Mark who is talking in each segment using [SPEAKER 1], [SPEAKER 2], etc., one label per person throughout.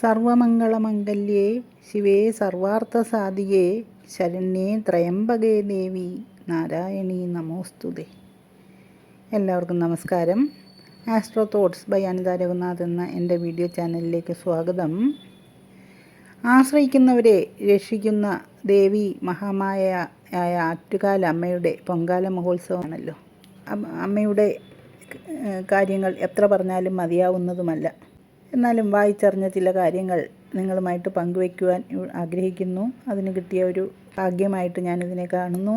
[SPEAKER 1] സർവമംഗളമംഗല്യേ ശിവേ സർവാർത്ഥസാധികേ ശരണ്യേ ത്രയംബകേ ദേവി നാരായണീ നമോസ്തുതേ. എല്ലാവർക്കും നമസ്കാരം. Astro thoughts by Anitha Raghunath എന്ന എൻ്റെ വീഡിയോ ചാനലിലേക്ക് സ്വാഗതം. ആശ്രയിക്കുന്നവരെ രക്ഷിക്കുന്ന ദേവി മഹാമായയായ ആറ്റുകാൽ അമ്മയുടെ പൊങ്കാല മഹോത്സവമാണല്ലോ. അമ്മയുടെ കാര്യങ്ങൾ എത്ര പറഞ്ഞാലും മതിയാവുന്നതുമല്ല. എന്നാലും വായിച്ചറിഞ്ഞ ചില കാര്യങ്ങൾ നിങ്ങളുമായിട്ട് പങ്കുവയ്ക്കുവാൻ ആഗ്രഹിക്കുന്നു. അതിന് കിട്ടിയ ഒരു ഭാഗ്യമായിട്ട് ഞാനിതിനെ കാണുന്നു.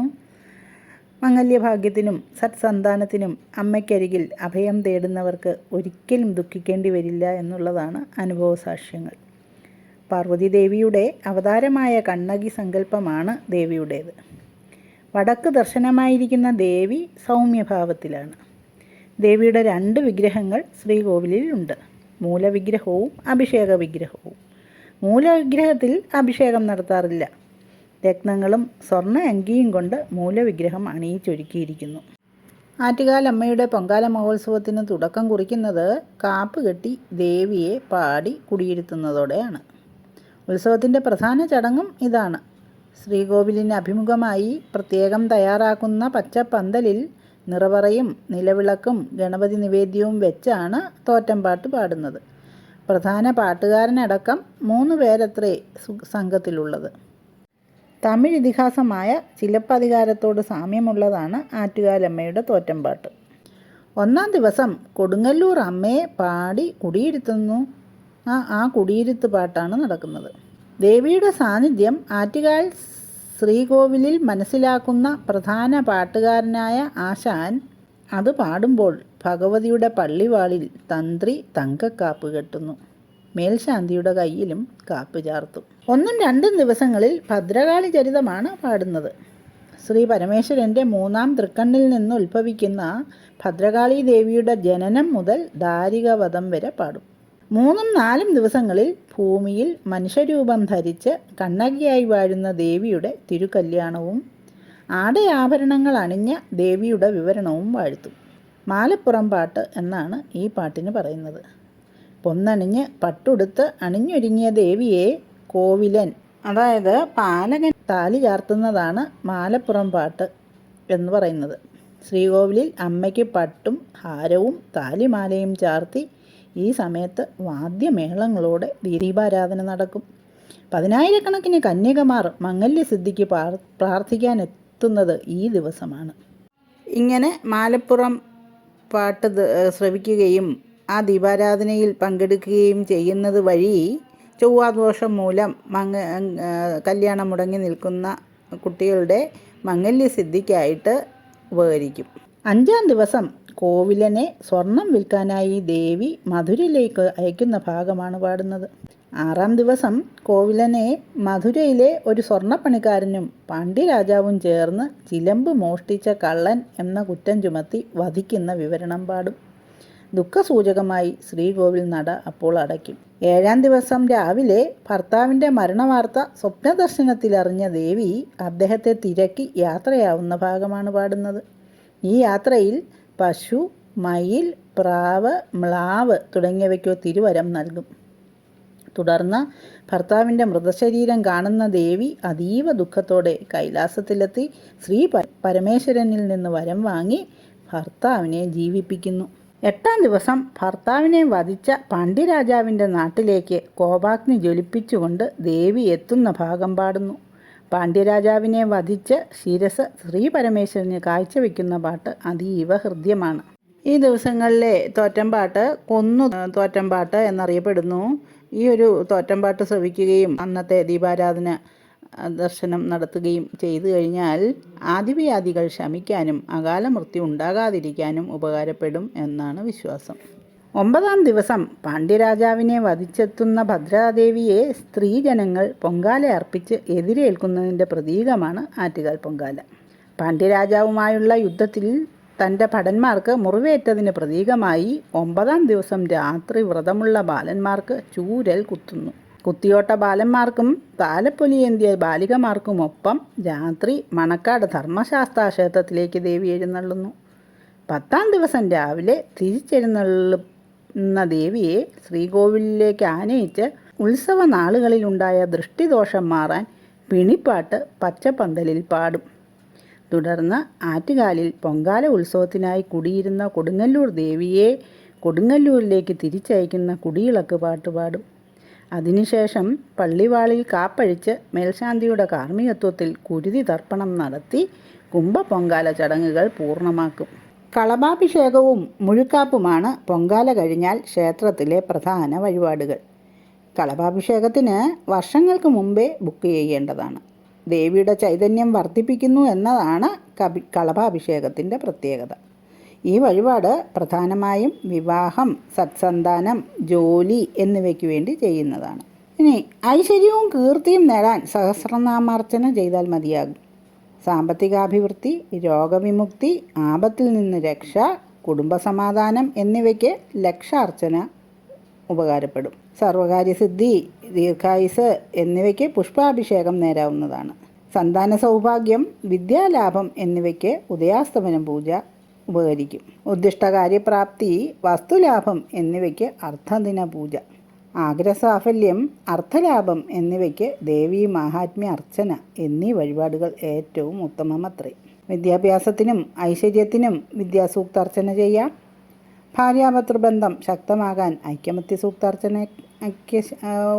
[SPEAKER 1] മംഗല്യഭാഗ്യത്തിനും സത്സന്താനത്തിനും അമ്മയ്ക്കരികിൽ അഭയം തേടുന്നവർക്ക് ഒരിക്കലും ദുഃഖിക്കേണ്ടി വരില്ല എന്നുള്ളതാണ് അനുഭവസാക്ഷ്യങ്ങൾ. പാർവതി ദേവിയുടെ അവതാരമായ കണ്ണകി സങ്കല്പമാണ് ദേവിയുടേത്. വടക്ക് ദർശനമായിരിക്കുന്ന ദേവി സൗമ്യഭാവത്തിലാണ്. ദേവിയുടെ 2 വിഗ്രഹങ്ങൾ ശ്രീകോവിലിലുണ്ട്. മൂലവിഗ്രഹവും അഭിഷേക വിഗ്രഹവും. മൂലവിഗ്രഹത്തിൽ അഭിഷേകം നടത്താറില്ല. രത്നങ്ങളും സ്വർണ്ണ അങ്കിയും കൊണ്ട് മൂലവിഗ്രഹം അണിയിച്ചൊരുക്കിയിരിക്കുന്നു. ആറ്റുകാൽ അമ്മയുടെ പൊങ്കാല മഹോത്സവത്തിന് തുടക്കം കുറിക്കുന്നത് കാപ്പ് കെട്ടി ദേവിയെ പാടി കുടിയിരുത്തുന്നതോടെയാണ്. ഉത്സവത്തിൻ്റെ പ്രധാന ചടങ്ങും ഇതാണ്. ശ്രീകോവിലിന് അഭിമുഖമായി പ്രത്യേകം തയ്യാറാക്കുന്ന പച്ചപ്പന്തലിൽ നിറവറയും നിലവിളക്കും ഗണപതി നിവേദ്യവും വെച്ചാണ് തോറ്റംപാട്ട് പാടുന്നത്. പ്രധാന പാട്ടുകാരനടക്കം 3 പേരത്രേ സംഘത്തിലുള്ളത്. തമിഴ് ഇതിഹാസമായ ചിലപ്പതികാരത്തോട് സാമ്യമുള്ളതാണ് ആറ്റുകാലമ്മയുടെ തോറ്റംപാട്ട്. 1-ാം ദിവസം കൊടുങ്ങല്ലൂർ അമ്മയെ പാടി കുടിയിരുത്തുന്നു. ആ കുടിയിരുത്ത് പാട്ടാണ് നടക്കുന്നത്. ദേവിയുടെ സാന്നിധ്യം ആറ്റുകാൽ ശ്രീകോവിലിൽ മനസ്സിലാക്കുന്ന പ്രധാന പാട്ടുകാരനായ ആശാൻ അത് പാടുമ്പോൾ ഭഗവതിയുടെ പള്ളിവാളിൽ തന്ത്രി തങ്കക്കാപ്പ് കെട്ടുന്നു. മേൽശാന്തിയുടെ കയ്യിലും കാപ്പ് ചാർത്തും. 1-2 ദിവസങ്ങളിൽ ഭദ്രകാളി ചരിതമാണ് പാടുന്നത്. ശ്രീ പരമേശ്വരൻ്റെ 3-ാം തൃക്കണ്ണിൽ നിന്ന് ഉത്ഭവിക്കുന്ന ഭദ്രകാളി ദേവിയുടെ ജനനം മുതൽ ദാരികവധം വരെ പാടും. 3-4 ദിവസങ്ങളിൽ ഭൂമിയിൽ മനുഷ്യരൂപം ധരിച്ച് കണ്ണകിയായി വാഴുന്ന ദേവിയുടെ തിരുക്കല്യാണവും ആടയാഭരണങ്ങൾ അണിഞ്ഞ ദേവിയുടെ വിവരണവും വാഴ്ത്തും. മാലപ്പുറം പാട്ട് എന്നാണ് ഈ പാട്ടിന് പറയുന്നത്. പൊന്നണിഞ്ഞ് പട്ടുടുത്ത് അണിഞ്ഞൊരുങ്ങിയ ദേവിയെ കോവിലൻ, അതായത് പാലകൻ താലി ചാർത്തുന്നതാണ് മാലപ്പുറം പാട്ട് എന്ന് പറയുന്നത്. ശ്രീകോവിലിൽ അമ്മയ്ക്ക് പട്ടും ഹാരവും താലിമാലയും ചാർത്തി ഈ സമയത്ത് വാദ്യമേളങ്ങളോടെ ദീപാരാധന നടക്കും. 10,000-കണക്കിന് കന്യകമാർ മംഗല്യസിദ്ധിക്ക് പ്രാർത്ഥിക്കാനെത്തുന്നത് ഈ ദിവസമാണ്. ഇങ്ങനെ മാലപ്പുറം പാട്ട് ശ്രവിക്കുകയും ആ ദീപാരാധനയിൽ പങ്കെടുക്കുകയും ചെയ്യുന്നത് വഴി ചൊവ്വാദോഷം മൂലം കല്യാണം മുടങ്ങി നിൽക്കുന്ന കുട്ടികളുടെ മംഗല്യസിദ്ധിക്കായിട്ട് ഉപകരിക്കും. 5-ാം ദിവസം കോവിലനെ സ്വർണം വിൽക്കാനായി ദേവി മധുരയിലേക്ക് അയക്കുന്ന ഭാഗമാണ് പാടുന്നത്. 6-ാം ദിവസം കോവിലനെ മധുരയിലെ ഒരു സ്വർണ്ണപ്പണിക്കാരനും പാണ്ഡ്യരാജാവും ചേർന്ന് ചിലമ്പ് മോഷ്ടിച്ച കള്ളൻ എന്ന കുറ്റം ചുമത്തി വധിക്കുന്ന വിവരണം പാടും. ദുഃഖസൂചകമായി ശ്രീകോവിൽ നട അപ്പോൾ അടയ്ക്കും. 7-ാം ദിവസം രാവിലെ ഭർത്താവിൻ്റെ മരണവാർത്ത സ്വപ്നദർശനത്തിലറിഞ്ഞ ദേവി അദ്ദേഹത്തെ തിരക്കി യാത്രയാവുന്ന ഭാഗമാണ് പാടുന്നത്. ഈ യാത്രയിൽ പശു, മയിൽ, പ്രാവ്, മ്ലാവ് തുടങ്ങിയവയ്ക്കോ തിരുവരം നൽകും. തുടർന്ന് ഭർത്താവിൻ്റെ മൃതശരീരം കാണുന്ന ദേവി അതീവ ദുഃഖത്തോടെ കൈലാസത്തിലെത്തി ശ്രീ പരമേശ്വരനിൽ നിന്ന് വരം വാങ്ങി ഭർത്താവിനെ ജീവിപ്പിക്കുന്നു. 8-ാം ദിവസം ഭർത്താവിനെ വധിച്ച പാണ്ഡ്യരാജാവിൻ്റെ നാട്ടിലേക്ക് കോപാഗ്നി ജ്വലിപ്പിച്ചുകൊണ്ട് ദേവി എത്തുന്ന ഭാഗം പാടുന്നു. പാണ്ഡ്യരാജാവിനെ വധിച്ച് ശിരസ് ശ്രീ പരമേശ്വരന് കാഴ്ചവെക്കുന്ന പാട്ട് അതീവ ഹൃദ്യമാണ്. ഈ ദിവസങ്ങളിലെ തോറ്റംപാട്ട് കൊന്നു തോറ്റംപാട്ട് എന്നറിയപ്പെടുന്നു. ഈ ഒരു തോറ്റംപാട്ട് ശ്രവിക്കുകയും അന്നത്തെ ദീപാരാധന ദർശനം നടത്തുകയും ചെയ്തു കഴിഞ്ഞാൽ ആദിവ്യാധികൾ ശമിക്കാനും അകാല മൃത്യു ഉണ്ടാകാതിരിക്കാനും ഉപകാരപ്പെടും എന്നാണ് വിശ്വാസം. 9-ാം ദിവസം പാണ്ഡ്യരാജാവിനെ വധിച്ചെത്തുന്ന ഭദ്രാദേവിയെ സ്ത്രീജനങ്ങൾ പൊങ്കാല അർപ്പിച്ച് എതിരേൽക്കുന്നതിൻ്റെ പ്രതീകമാണ് ആറ്റുകാൽ പൊങ്കാല. പാണ്ഡ്യരാജാവുമായുള്ള യുദ്ധത്തിൽ തൻ്റെ ഭടന്മാർക്ക് മുറിവേറ്റതിന് പ്രതീകമായി 9-ാം ദിവസം രാത്രി വ്രതമുള്ള ബാലന്മാർക്ക് ചൂരൽ കുത്തുന്നു. കുത്തിയോട്ട ബാലന്മാർക്കും താലപ്പൊലിയേന്തിയ ബാലികമാർക്കുമൊപ്പം രാത്രി മണക്കാട് ധർമ്മശാസ്താ ക്ഷേത്രത്തിലേക്ക് ദേവി എഴുന്നള്ളുന്നു. 10-ാം ദിവസം രാവിലെ തിരിച്ചെഴുന്നള്ളുന്ന ദേവിയെ ശ്രീകോവിലിലേക്ക് ആനയിച്ച് ഉത്സവ നാളുകളിലുണ്ടായ ദൃഷ്ടിദോഷം മാറാൻ പിണിപ്പാട്ട് പച്ചപ്പന്തലിൽ പാടും. തുടർന്ന് ആറ്റുകാലിൽ പൊങ്കാല ഉത്സവത്തിനായി കുടിയിരുന്ന കൊടുങ്ങല്ലൂർ ദേവിയെ കൊടുങ്ങല്ലൂരിലേക്ക് തിരിച്ചയക്കുന്ന കുടിയിളക്ക് പാട്ട് പാടും. അതിനുശേഷം പള്ളിവാളിൽ കാപ്പഴിച്ച് മേൽശാന്തിയുടെ കാർമ്മികത്വത്തിൽ കുരുതി തർപ്പണം നടത്തി കുംഭപൊങ്കാല ചടങ്ങുകൾ പൂർണ്ണമാക്കും. കളഭാഭിഷേകവും മുഴുക്കാപ്പുമാണ് പൊങ്കാല കഴിഞ്ഞാൽ ക്ഷേത്രത്തിലെ പ്രധാന വഴിപാടുകൾ. കളഭാഭിഷേകത്തിന് വർഷങ്ങൾക്ക് മുമ്പേ ബുക്ക് ചെയ്യേണ്ടതാണ്. ദേവിയുടെ ചൈതന്യം വർദ്ധിപ്പിക്കുന്നു എന്നതാണ് കളഭാഭിഷേകത്തിൻ്റെ പ്രത്യേകത. ഈ വഴിപാട് പ്രധാനമായും വിവാഹം, സത്സന്താനം, ജോലി എന്നിവയ്ക്ക് വേണ്ടി ചെയ്യുന്നതാണ്. ഇനി ഐശ്വര്യവും കീർത്തിയും നേടാൻ സഹസ്രനാമാർച്ചന ചെയ്താൽ മതിയാകും. സാമ്പത്തികാഭിവൃദ്ധി, രോഗവിമുക്തി, ആപത്തിൽ നിന്ന് രക്ഷ, കുടുംബസമാധാനം എന്നിവയ്ക്ക് ലക്ഷാർച്ചന ഉപകാരപ്പെടും. സർവകാര്യസിദ്ധി, ദീർഘായുസ് എന്നിവയ്ക്ക് പുഷ്പാഭിഷേകം നേരാവുന്നതാണ്. സന്താന സൗഭാഗ്യം, വിദ്യാലാഭം എന്നിവയ്ക്ക് ഉദയാസ്തമനം പൂജ ഉപകരിക്കും. ഉദ്ദിഷ്ടകാര്യപ്രാപ്തി, വസ്തുലാഭം എന്നിവയ്ക്ക് അർദ്ധദിന പൂജ. ആഗ്രഹസാഫല്യം, അർത്ഥലാഭം എന്നിവയ്ക്ക് ദേവീ മാഹാത്മ്യ അർച്ചന എന്നീ വഴിപാടുകൾ ഏറ്റവും ഉത്തമമത്രേ. വിദ്യാഭ്യാസത്തിനും ഐശ്വര്യത്തിനും വിദ്യാസൂക്താർച്ചന ചെയ്യാം. ഭാര്യാഭർത്തൃബന്ധം ശക്തമാകാൻ ഐക്യമത്യ സൂക്താർച്ചനയ്ക്ക്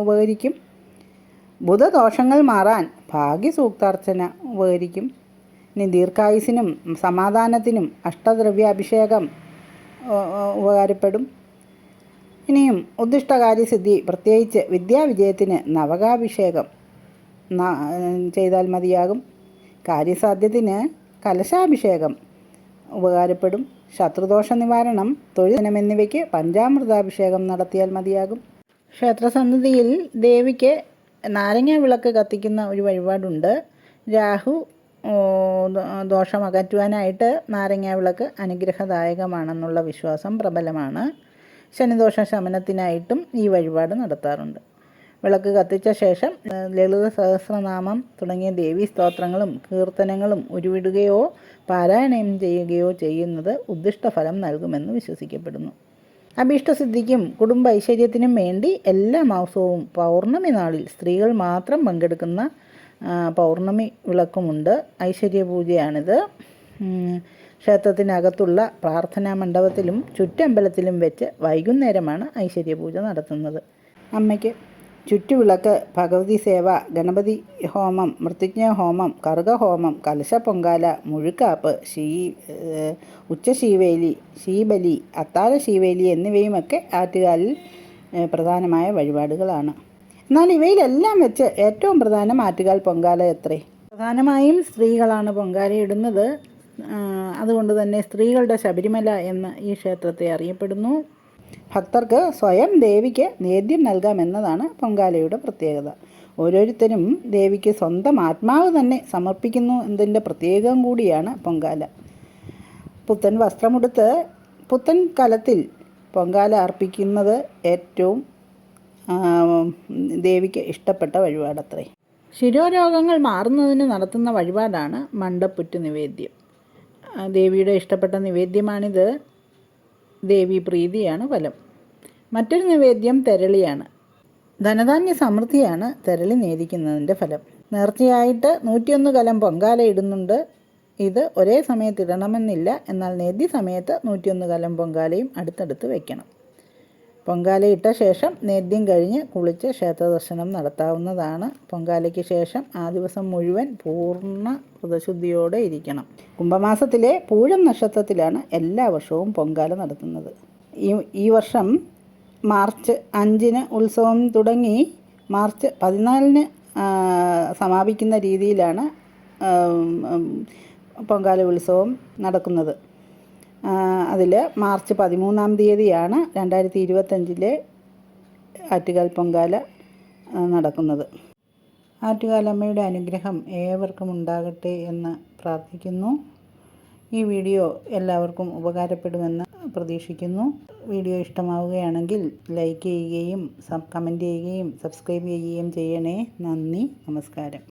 [SPEAKER 1] ഉപകരിക്കും. ബുധദോഷങ്ങൾ മാറാൻ ഭാഗ്യസൂക്താർച്ചന ഉപകരിക്കും. ഇനി ദീർഘായുസിനും സമാധാനത്തിനും അഷ്ടദ്രവ്യാഭിഷേകം ഉപകാരപ്പെടും. ഇനിയും ഉദ്ദിഷ്ടകാര്യസിദ്ധി, പ്രത്യേകിച്ച് വിദ്യാവിജയത്തിന് നവകാഭിഷേകം ചെയ്താൽ മതിയാകും. കാര്യസാധ്യത്തിന് കലശാഭിഷേകം ഉപകാരപ്പെടും. ശത്രുദോഷ നിവാരണം, തൊഴിൽ എന്നിവയ്ക്ക് പഞ്ചാമൃതാഭിഷേകം നടത്തിയാൽ മതിയാകും. ക്ഷേത്രസന്നിധിയിൽ ദേവിക്ക് നാരങ്ങ വിളക്ക് കത്തിക്കുന്ന ഒരു വഴിപാടുണ്ട്. രാഹു ദോഷം അകറ്റുവാനായിട്ട് നാരങ്ങ വിളക്ക് അനുഗ്രഹദായകമാണെന്നുള്ള വിശ്വാസം പ്രബലമാണ്. ശനിദോഷ ശമനത്തിനായിട്ടും ഈ വഴിപാട് നടത്താറുണ്ട്. വിളക്ക് കത്തിച്ച ശേഷം ലളിത സഹസ്രനാമം തുടങ്ങിയ ദേവീ സ്തോത്രങ്ങളും കീർത്തനങ്ങളും ഉരുവിടുകയോ പാരായണം ചെയ്യുകയോ ചെയ്യുന്നത് ഉദ്ദിഷ്ടഫലം നൽകുമെന്ന് വിശ്വസിക്കപ്പെടുന്നു. അഭീഷ്ടസിദ്ധിക്കും കുടുംബ ഐശ്വര്യത്തിനും വേണ്ടി എല്ലാ മാസവും പൗർണമി നാളിൽ സ്ത്രീകൾ മാത്രം പങ്കെടുക്കുന്ന പൗർണമി വിളക്കുമുണ്ട്. ഐശ്വര്യപൂജയാണിത്. ക്ഷേത്രത്തിനകത്തുള്ള പ്രാർത്ഥനാ മണ്ഡപത്തിലും ചുറ്റമ്പലത്തിലും വെച്ച് വൈകുന്നേരമാണ് ഐശ്വര്യപൂജ നടത്തുന്നത്. അമ്മയ്ക്ക് ചുറ്റുവിളക്ക്, ഭഗവതി സേവ, ഗണപതി ഹോമം, മൃത്യുഞ്ജയഹോമം, കറുകഹോമം, കലശപ്പൊങ്കാല, മുഴുക്കാപ്പ്, ഉച്ചശീവേലി, ശീബലി, അത്താഴ ശീവേലി എന്നിവയുമൊക്കെ ആറ്റുകാലിൽ പ്രധാനമായ വഴിപാടുകളാണ്. എന്നാൽ ഇവയിലെല്ലാം വെച്ച് ഏറ്റവും പ്രധാനം ആറ്റുകാൽ പൊങ്കാല എത്രേ. പ്രധാനമായും സ്ത്രീകളാണ് പൊങ്കാലയിടുന്നത്. അതുകൊണ്ട് തന്നെ സ്ത്രീകളുടെ ശബരിമല എന്ന് ഈ ക്ഷേത്രത്തെ അറിയപ്പെടുന്നു. ഭക്തർക്ക് സ്വയം ദേവിക്ക് നേദ്യം നൽകാമെന്നതാണ് പൊങ്കാലയുടെ പ്രത്യേകത. ഓരോരുത്തരും ദേവിക്ക് സ്വന്തം ആത്മാവ് തന്നെ സമർപ്പിക്കുന്നു എന്നതിൻ്റെ പ്രത്യേകം കൂടിയാണ് പൊങ്കാല. പുത്തൻ വസ്ത്രമുടുത്ത് പുത്തൻ കലത്തിൽ പൊങ്കാല അർപ്പിക്കുന്നത് ഏറ്റവും ദേവിക്ക് ഇഷ്ടപ്പെട്ട വഴിപാടത്രേ. ശിരോരോഗങ്ങൾ മാറുന്നതിന് നടത്തുന്ന വഴിപാടാണ് മണ്ടപ്പുറ്റ് നിവേദ്യം. ദേവിയുടെ ഇഷ്ടപ്പെട്ട നിവേദ്യമാണിത്. ദേവി പ്രീതിയാണ് ഫലം. മറ്റൊരു നിവേദ്യം തെരളിയാണ്. ധനധാന്യ സമൃദ്ധിയാണ് തെരളി നേദിക്കുന്നതിൻ്റെ ഫലം. നേർച്ചയായിട്ട് 101 കലം പൊങ്കാല ഇടുന്നുണ്ട്. ഇത് ഒരേ സമയത്ത് ഇടണമെന്നില്ല. എന്നാൽ നേദ്യ സമയത്ത് 101 കലം പൊങ്കാലയും അടുത്തടുത്ത് വയ്ക്കണം. പൊങ്കാല ഇട്ട ശേഷം നേദ്യം കഴിഞ്ഞ് കുളിച്ച് ക്ഷേത്രദർശനം നടത്താവുന്നതാണ്. പൊങ്കാലയ്ക്ക് ശേഷം ആ ദിവസം മുഴുവൻ പൂർണ്ണ വ്രതശുദ്ധിയോടെ ഇരിക്കണം. കുംഭമാസത്തിലെ പൂഴം നക്ഷത്രത്തിലാണ് എല്ലാ വർഷവും പൊങ്കാല നടത്തുന്നത്. ഈ വർഷം മാർച്ച് 5 ഉത്സവം തുടങ്ങി മാർച്ച് 14 സമാപിക്കുന്ന രീതിയിലാണ് പൊങ്കാല ഉത്സവം നടക്കുന്നത്. അതിൽ മാർച്ച് 13 തീയതിയാണ് 2025 ആറ്റുകാൽ പൊങ്കാല നടക്കുന്നത്. ആറ്റുകാലമ്മയുടെ അനുഗ്രഹം ഏവർക്കും ഉണ്ടാകട്ടെ എന്ന് പ്രാർത്ഥിക്കുന്നു. ഈ വീഡിയോ എല്ലാവർക്കും ഉപകാരപ്പെടുമെന്ന് പ്രതീക്ഷിക്കുന്നു. വീഡിയോ ഇഷ്ടമാവുകയാണെങ്കിൽ ലൈക്ക് ചെയ്യുകയും കമൻറ്റ് ചെയ്യുകയും സബ്സ്ക്രൈബ് ചെയ്യുകയും ചെയ്യണേ. നന്ദി, നമസ്കാരം.